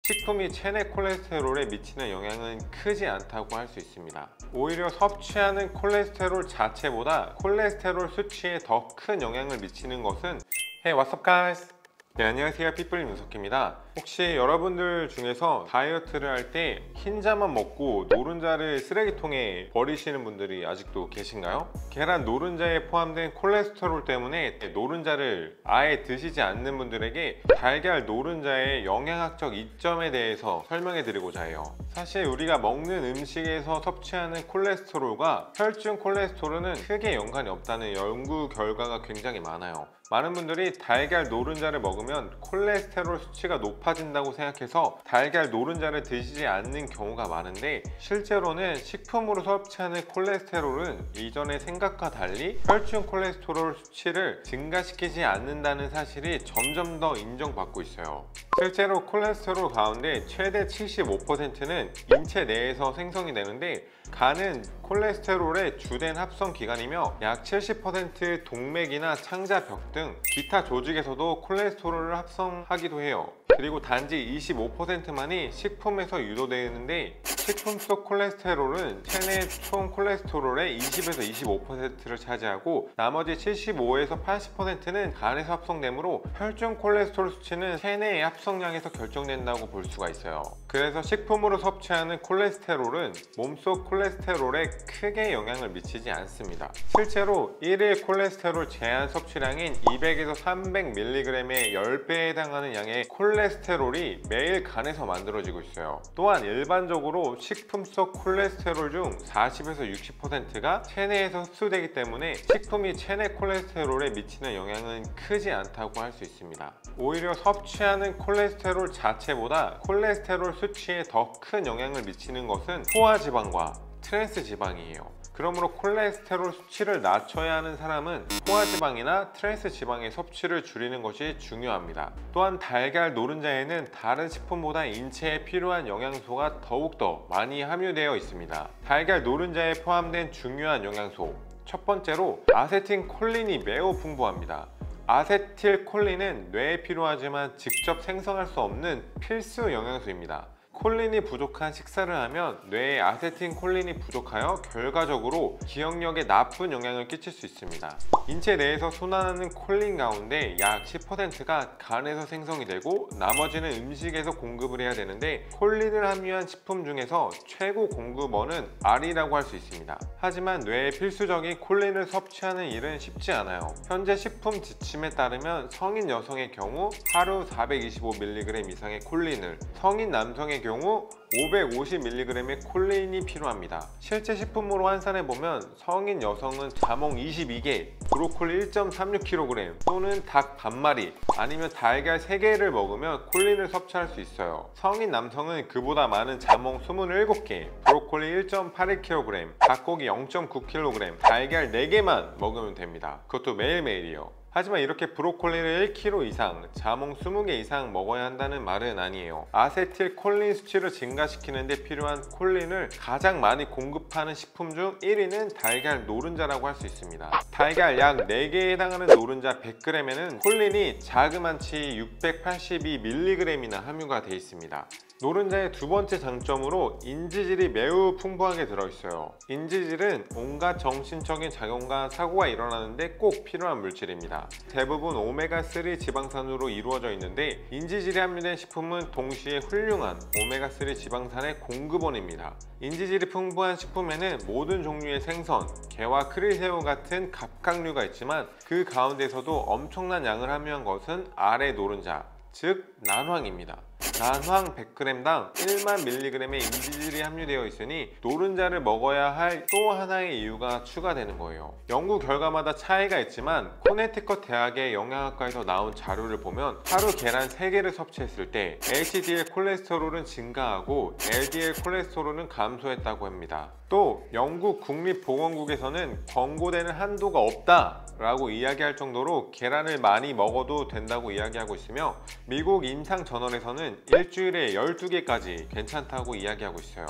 식품이 체내 콜레스테롤에 미치는 영향은 크지 않다고 할 수 있습니다. 오히려 섭취하는 콜레스테롤 자체보다 콜레스테롤 수치에 더 큰 영향을 미치는 것은 Hey, what's up guys? 네, 안녕하세요. 핏불 윤석입니다. 혹시 여러분들 중에서 다이어트를 할 때 흰자만 먹고 노른자를 쓰레기통에 버리시는 분들이 아직도 계신가요? 계란 노른자에 포함된 콜레스테롤 때문에 노른자를 아예 드시지 않는 분들에게 달걀 노른자의 영양학적 이점에 대해서 설명해 드리고자 해요. 사실 우리가 먹는 음식에서 섭취하는 콜레스테롤과 혈중 콜레스테롤은 크게 연관이 없다는 연구 결과가 굉장히 많아요. 많은 분들이 달걀 노른자를 먹으면 콜레스테롤 수치가 높아진다고 생각해서 달걀 노른자를 드시지 않는 경우가 많은데, 실제로는 식품으로 섭취하는 콜레스테롤은 이전의 생각과 달리 혈중 콜레스테롤 수치를 증가시키지 않는다는 사실이 점점 더 인정받고 있어요. 실제로 콜레스테롤 가운데 최대 75%는 인체 내에서 생성이 되는데, 간은 콜레스테롤의 주된 합성 기관이며 약 70% 동맥이나 창자벽 등 기타 조직에서도 콜레스테롤을 합성하기도 해요. 그리고 단지 25%만이 식품에서 유도되는데, 식품 속 콜레스테롤은 체내 총 콜레스테롤의 20에서 25%를 차지하고 나머지 75에서 80%는 간에서 합성되므로 혈중 콜레스테롤 수치는 체내의 합성량에서 결정된다고 볼 수가 있어요. 그래서 식품으로 섭취하는 콜레스테롤은 몸속 콜레스테롤에 크게 영향을 미치지 않습니다. 실제로 1일 콜레스테롤 제한 섭취량인 200에서 300mg의 10배에 해당하는 양의 콜레스테롤이 매일 간에서 만들어지고 있어요. 또한 일반적으로 식품 속 콜레스테롤 중 40에서 60%가 체내에서 흡수되기 때문에 식품이 체내 콜레스테롤에 미치는 영향은 크지 않다고 할 수 있습니다. 오히려 섭취하는 콜레스테롤 자체보다 콜레스테롤 수치에 더 큰 영향을 미치는 것은 포화지방과 트랜스 지방이에요. 그러므로 콜레스테롤 수치를 낮춰야 하는 사람은 포화지방이나 트랜스 지방의 섭취를 줄이는 것이 중요합니다. 또한 달걀 노른자에는 다른 식품보다 인체에 필요한 영양소가 더욱더 많이 함유되어 있습니다. 달걀 노른자에 포함된 중요한 영양소, 첫 번째로 아세틸콜린이 매우 풍부합니다. 아세틸콜린은 뇌에 필요하지만 직접 생성할 수 없는 필수 영양소입니다. 콜린이 부족한 식사를 하면 뇌에 아세틸콜린이 부족하여 결과적으로 기억력에 나쁜 영향을 끼칠 수 있습니다. 인체 내에서 순환하는 콜린 가운데 약 10%가 간에서 생성이 되고 나머지는 음식에서 공급을 해야 되는데, 콜린을 함유한 식품 중에서 최고 공급원은 알이라고 할 수 있습니다. 하지만 뇌에 필수적인 콜린을 섭취하는 일은 쉽지 않아요. 현재 식품 지침에 따르면 성인 여성의 경우 하루 425mg 이상의 콜린을, 성인 남성의 경우 550mg의 콜린이 필요합니다. 실제 식품으로 환산해보면 성인 여성은 자몽 22개, 브로콜리 1.36kg 또는 닭 반마리 아니면 달걀 3개를 먹으면 콜린을 섭취할 수 있어요. 성인 남성은 그보다 많은 자몽 27개, 브로콜리 1.81kg, 닭고기 0.9kg, 달걀 4개만 먹으면 됩니다. 그것도 매일매일이요. 하지만 이렇게 브로콜리를 1kg 이상, 자몽 20개 이상 먹어야 한다는 말은 아니에요. 아세틸콜린 수치를 증가시키는 데 필요한 콜린을 가장 많이 공급하는 식품 중 1위는 달걀 노른자라고 할 수 있습니다. 달걀 약 4개에 해당하는 노른자 100g에는 콜린이 자그만치 682mg이나 함유가 되어 있습니다. 노른자의 두 번째 장점으로 인지질이 매우 풍부하게 들어있어요. 인지질은 온갖 정신적인 작용과 사고가 일어나는데 꼭 필요한 물질입니다. 대부분 오메가3 지방산으로 이루어져 있는데, 인지질이 함유된 식품은 동시에 훌륭한 오메가3 지방산의 공급원입니다. 인지질이 풍부한 식품에는 모든 종류의 생선, 게와 크릴새우 같은 갑각류가 있지만 그 가운데서도 엄청난 양을 함유한 것은 알의 노른자, 즉 난황입니다. 난황 100g당 1만 mg의 인지질이 함유되어 있으니 노른자를 먹어야 할 또 하나의 이유가 추가되는 거예요. 연구 결과마다 차이가 있지만 코네티컷 대학의 영양학과에서 나온 자료를 보면 하루 계란 3개를 섭취했을 때 HDL 콜레스테롤은 증가하고 LDL 콜레스테롤은 감소했다고 합니다. 또 영국 국립보건국에서는 권고되는 한도가 없다 라고 이야기할 정도로 계란을 많이 먹어도 된다고 이야기하고 있으며, 미국 임상저널에서는 일주일에 12개까지 괜찮다고 이야기하고 있어요.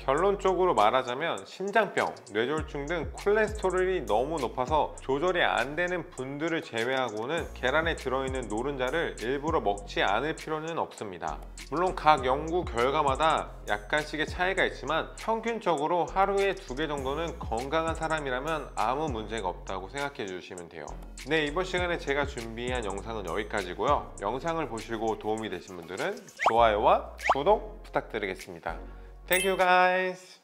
결론적으로 말하자면 심장병, 뇌졸중 등 콜레스테롤이 너무 높아서 조절이 안 되는 분들을 제외하고는 계란에 들어있는 노른자를 일부러 먹지 않을 필요는 없습니다. 물론 각 연구 결과마다 약간씩의 차이가 있지만 평균적으로 하루에 2개 정도는 건강한 사람이라면 아무 문제가 없다고 생각해 주시면 돼요. 네, 이번 시간에 제가 준비한 영상은 여기까지고요. 영상을 보시고 도움이 되신 분들은 좋아요와 구독 부탁드리겠습니다. Thank you guys!